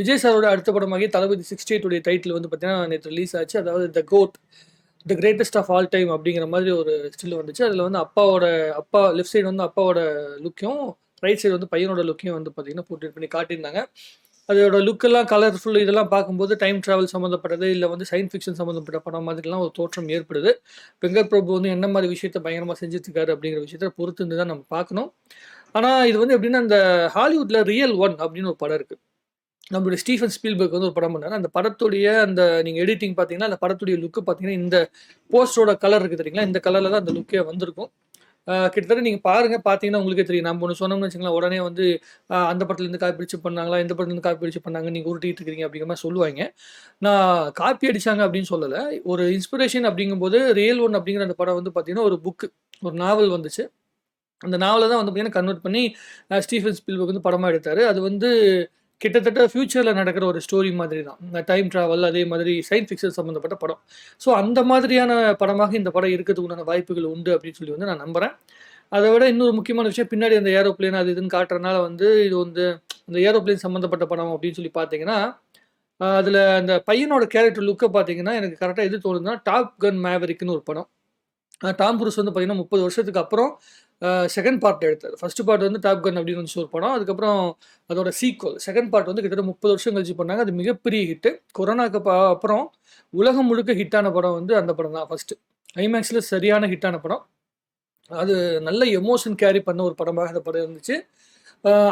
விஜய் சாரோட அடுத்த படமாகி தளபதி 68 உடைய டைட்டில் வந்து பார்த்தீங்கன்னா நேற்று ரிலீஸ் ஆச்சு. அதாவது the GOAT, the greatest of all time அப்படிங்கிற மாதிரி ஒரு ஸ்டில் வந்துச்சு. அதில் வந்து அப்பா லெஃப்ட் சைடு வந்து அப்பாவோட லுக்கையும், ரைட் சைடு வந்து பையனோட லுக்கையும் வந்து பார்த்தீங்கன்னா போர்ட்ரேட் பண்ணி காட்டியிருந்தாங்க. அதோட லுக்கெல்லாம் கலர்ஃபுல் இதெல்லாம் பார்க்கும்போது டைம் ட்ராவல் சம்மந்தப்பட்டது, இல்லை வந்து சயின்ஸ் ஃபிக்ஷன் சம்மந்தப்பட்ட படம் மாதிரிலாம் ஒரு தோற்றம் ஏற்படுது. வெங்கட் பிரபு வந்து என்ன மாதிரி விஷயத்த பயங்கரமாக செஞ்சுட்ருக்காரு அப்படிங்கிற விஷயத்த பொறுத்து தான் நம்ம பார்க்கணும். ஆனால் இது வந்து எப்படின்னா, இந்த ஹாலிவுட்டில் ரியல் ஒன் அப்படின்னு ஒரு படம் இருக்குது. நம்மளுடைய ஸ்டீஃபன் ஸ்பீல்பர்க் வந்து ஒரு படம் பண்ணாரு. அந்த படத்துடைய அந்த நீங்க எடிட்டிங் பார்த்தீங்கன்னா, அந்த படத்துடைய லுக் பார்த்தீங்கன்னா, இந்த போஸ்டரோட கலர் இருக்கு தெரியுங்களா? இந்த கலர்ல தான் அந்த லுக்கே வந்திருக்கும். கிட்டத்தட்ட நீங்க பாருங்க, பார்த்தீங்கன்னா உங்களுக்கே தெரியும். நம்ம ஒண்ணு சொன்னோம்னு வச்சுக்கோங்களேன், உடனே வந்து அந்த படத்துலேருந்து காப்பி அடிச்சு பண்ணாங்களா, இந்த படத்துலேருந்து காப்பி அடிச்சு பண்ணாங்க, நீங்க உருட்டிட்டு இருக்கிறீங்க அப்படிங்கிற மாரி சொல்லுவாய்ங்க. நான் காப்பி அடிச்சாங்க அப்படின்னு சொல்லல. ஒரு இன்ஸ்பிரேஷன் அப்படிங்கும்போது, ரியல் ஒன் அப்படிங்கிற அந்த படம் வந்து பார்த்தீங்கன்னா, ஒரு புக், ஒரு நாவல் வந்துச்சு. அந்த நாவல தான் வந்து பார்த்தீங்கன்னா கன்வெர்ட் பண்ணி ஸ்டீஃபன் ஸ்பீல்பர்க் வந்து படமா எடுத்தாரு. அது வந்து கிட்டத்தட்ட ஃபியூச்சர்ல நடக்கிற ஒரு ஸ்டோரி மாதிரி தான். இந்த டைம் டிராவல் அதே மாதிரி சயின்ஸ் ஃபிக்ஷன் சம்மந்தப்பட்ட படம். ஸோ அந்த மாதிரியான படமாக இந்த படம் இருக்கிறதுக்கு உண்டான வாய்ப்புகள் உண்டு அப்படின்னு சொல்லி வந்து நான் நம்புறேன். அத விட இன்னொரு முக்கியமான விஷயம், பின்னாடி அந்த ஏரோப்ளேன் அது இதுன்னு காட்டுறனால வந்து இது வந்து அந்த ஏரோப்ளேன் சம்மந்தப்பட்ட படம் அப்படின்னு சொல்லி பார்த்தீங்கன்னா, அதில அந்த பையனோட கேரக்டர் லுக்க பார்த்தீங்கன்னா, எனக்கு கரெக்ட்டா எது தோணுதுன்னா, டாப் கன் மேவரிக்ன்னு ஒரு படம். டாம் குரூஸ் வந்து பார்த்தீங்கன்னா 30 வருஷத்துக்கு அப்புறம் செகண்ட் பார்ட் எடுத்தாரு. ஃபர்ஸ்ட் பார்ட் வந்து டாப் கன் அப்படின்னு வந்துச்சு ஒரு படம். அதுக்கப்புறம் அதோட சீக்வல் செகண்ட் பார்ட் வந்து கிட்டத்தட்ட 30 வருஷம் கழிச்சு பண்ணாங்க. அது மிகப்பெரிய ஹிட்டு. கொரோனாக்கு அப்புறம் உலகம் முழுக்க ஹிட்டான படம் வந்து அந்த படம் தான் ஃபர்ஸ்ட்டு. ஐமேக்ஸ்ல சரியான ஹிட்டான படம். அது நல்ல எமோஷன் கேரி பண்ண ஒரு படமாக அந்த படம் இருந்துச்சு.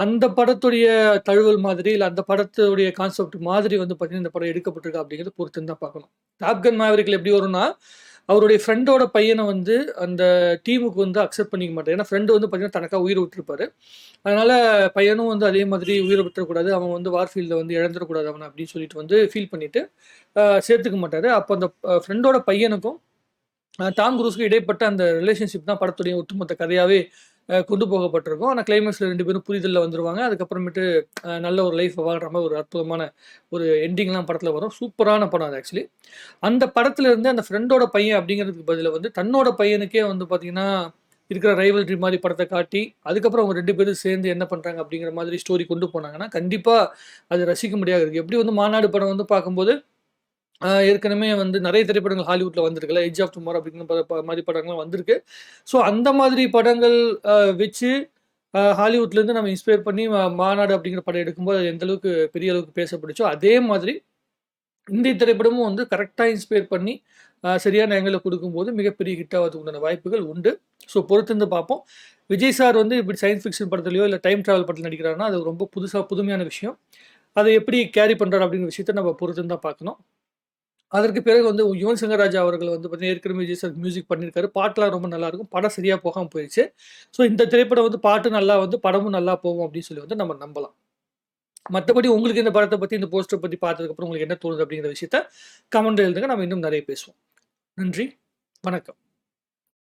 அந்த படத்துடைய தழுவல் மாதிரி, இல்ல அந்த படத்துடைய கான்செப்ட் மாதிரி வந்து பார்த்தீங்கன்னா, இந்த படம் எடுக்கப்பட்டிருக்கா அப்படிங்கிறத பொறுத்து தான் பார்க்கணும். டாப் கன் மேவரிக்ல எப்படி வரும்னா, அவருடைய ஃப்ரெண்டோட பையன வந்து அந்த டீமுக்கு வந்து அக்செப்ட் பண்ணிக்க மாட்டாரு. ஏன்னா ஃப்ரெண்ட் வந்து பார்த்தீங்கன்னா, தனக்கா உயிர விட்டுருப்பாரு. அதனால பையனும் வந்து அதே மாதிரி உயிர விட்டுறக்கூடாது. அவன் வந்து வார் ஃபீல்ட்ல வந்து இழந்துறக்கூடாது அவன அப்படின்னு சொல்லிட்டு வந்து ஃபீல் பண்ணிட்டு, சேர்த்துக்க மாட்டாரு. அப்போ அந்த ஃப்ரெண்டோட பையனுக்கும் டாம் குரூஸ்க்கும் இடைப்பட்ட அந்த ரிலேஷன்ஷிப் தான் படத்துடைய ஒட்டுமொத்த கதையாவே கொண்டு போகப்பட்டிருக்கும். ஆனா கிளைமாக்ஸ்ல 2 பேரும் புரிதல்ல வந்துருவாங்க. அதுக்கப்புறமேட்டு நல்ல ஒரு லைஃப் வாழ்ற மாரி ஒரு அற்புதமான ஒரு எண்டிங்லாம் படத்துல வரும். சூப்பரான படம் அது ஆக்சுவலி. அந்த படத்துல இருந்து அந்த ஃப்ரெண்டோட பையன் அப்படிங்கிறதுக்கு பதிலா வந்து தன்னோட பையனுக்கே வந்து பார்த்தீங்கன்னா, இருக்கிற ரைவல்ரி மாரி படத்த காட்டி, அதுக்கப்புறம் அவங்க 2 பேரும் சேர்ந்து என்ன பண்றாங்க அப்படிங்கிற மாதிரி ஸ்டோரி கொண்டு போனாங்கன்னா, கண்டிப்பா அது ரசிக்கும்படியாக இருக்கு. எப்படி வந்து மாநாடு படம் வந்து பார்க்கும்போது ஏற்கனவே வந்து நெறைய திரைப்படங்கள் ஹாலிவுட்ல வந்திருக்குல்ல. எட்ஜ் ஆஃப் டுமாரோ அப்படிங்கிற மாரி படங்கள்லாம் வந்திருக்கு. ஸோ அந்த மாதிரி படங்கள் வச்சு ஹாலிவுட்லேருந்து நம்ம இன்ஸ்பயர் பண்ணி மாநாடு அப்படிங்கிற படம் எடுக்கும்போது அது எந்த அளவுக்கு பெரிய அளவுக்கு பேசப்பட்டுச்சோ, அதே மாதிரி இந்திய திரைப்படமும் வந்து கரெக்ட்டா இன்ஸ்பயர் பண்ணி சரியான ஆங்கிள்ல குடுக்கும்போது மிகப்பெரிய ஹிட் ஆவதுக்கு உண்டான வாய்ப்புகள் உண்டு. ஸோ பொறுத்திருந்து பார்ப்போம். விஜய் சார் வந்து இப்படி சயன்ஸ் ஃபிக்ஷன் படத்துலயோ, இல்ல டைம் டிராவல் படத்துல நடிக்கிறாருன்னா, அது ரொம்ப புதுமையான விஷயம். அத எப்படி கேரி பண்றாரு அப்படிங்கிற விஷயத்த நம்ம பொறுத்திருந்து தான் பார்க்கணும். அதற்கு பிறகு வந்து யுவன் சங்கர் ராஜா அவர்கள் வந்து பார்த்தீங்கன்னா, ஏற்கனவே விஜய் சார் மியூசிக் பண்ணியிருக்காரு. பாட்டுலாம் ரொம்ப நல்லாயிருக்கும். படம் சரியா போகாம போயிருச்சு. ஸோ இந்த திரைப்படம் வந்து பாட்டு நல்லா வந்து படமும் நல்லா போகும் அப்படின்னு சொல்லி வந்து நம்ம நம்பலாம். மத்தபடி உங்களுக்கு இந்த படத்த பத்தி, இந்த போஸ்டர் பத்தி பார்த்ததுக்கப்புறம் உங்களுக்கு என்ன தோணுது அப்படிங்கிற விஷயத்த கமெண்ட்ல எழுதுங்க. நம்ம இன்னும் நெறைய பேசுவோம். நன்றி. வணக்கம்.